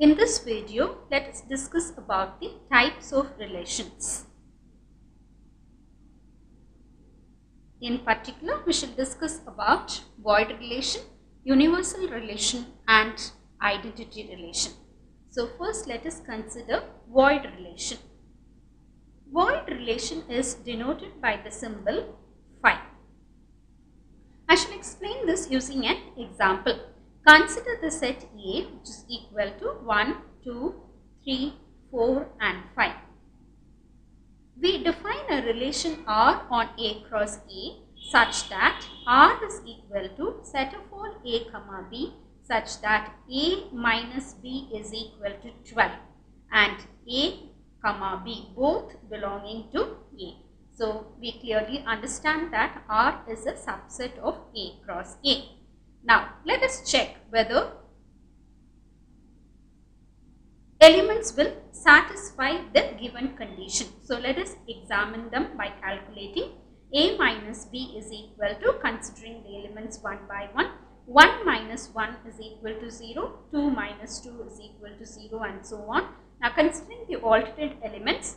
In this video, let us discuss about the types of relations. In particular, we shall discuss about void relation, universal relation and identity relation. So first let us consider void relation. Void relation is denoted by the symbol phi. I shall explain this using an example. Consider the set A which is equal to 1, 2, 3, 4 and 5. We define a relation R on A cross A such that R is equal to set of all A comma B such that A minus B is equal to 12 and A comma B both belonging to A. So we clearly understand that R is a subset of A cross A. Now let us check whether elements will satisfy the given condition. So let us examine them by calculating. A minus B is equal to, considering the elements one by one, 1 minus 1 is equal to 0, 2 minus 2 is equal to 0 and so on. Now considering the alternate elements,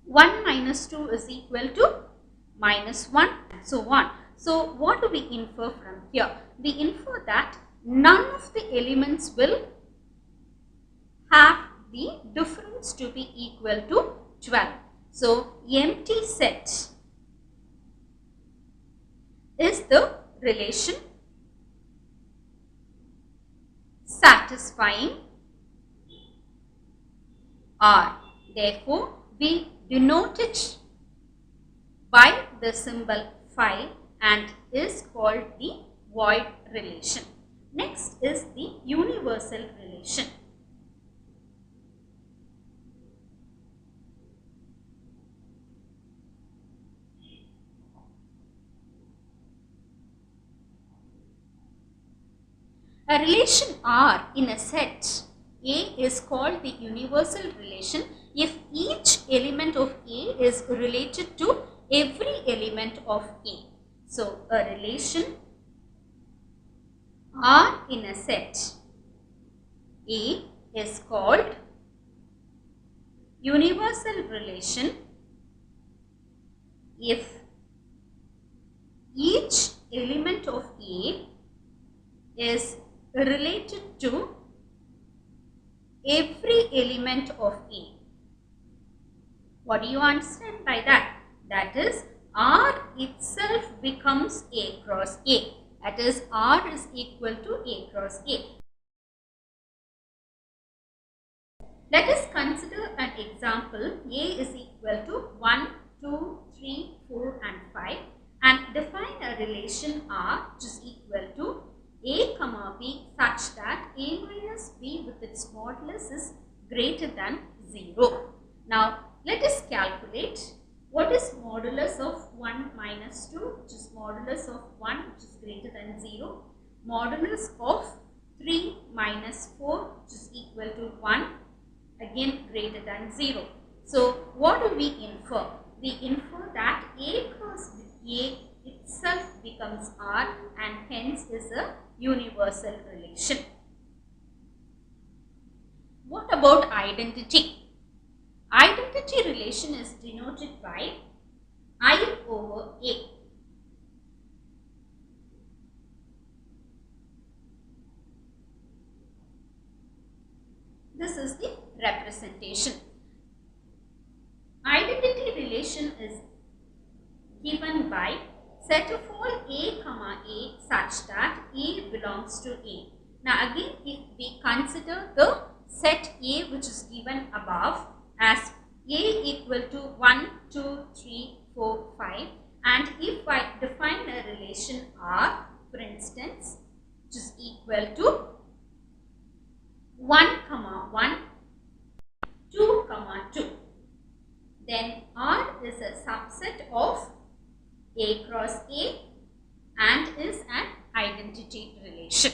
1 minus 2 is equal to minus 1 and so on. So what do we infer from here? We infer that none of the elements will have the difference to be equal to 12. So empty set is the relation satisfying R. Therefore, we denote it by the symbol phi and is called the void relation. Next is the universal relation. A relation R in a set A is called the universal relation if each element of A is related to every element of A. So, a relation R in a set A is called universal relation if each element of A is related to every element of A. What do you understand by that? That is, R itself becomes A cross A. That is, R is equal to A cross A. Let us consider an example. A is equal to 1, 2, 3, 4 and 5 and define a relation R which is equal to A comma B such that A minus B with its modulus is greater than 0. Now let us calculate what is modulus of 1 minus 2, which is modulus of 1 which is greater than 0, modulus of 3 minus 4 which is equal to 1, again greater than 0. So what do we infer? We infer that A cross A itself becomes R and hence is a universal relation. What about identity? Identity relation is denoted by I over A. This is the representation. Identity relation is given by set of all A comma A such that A belongs to A. Now again, if we consider the set A which is given above as A equal to 1, 2, 3, 4, 5 and if I define a relation R, for instance, which is equal to 1 comma 1, 2 comma 2, then R is a subset of A cross A and is an identity relation.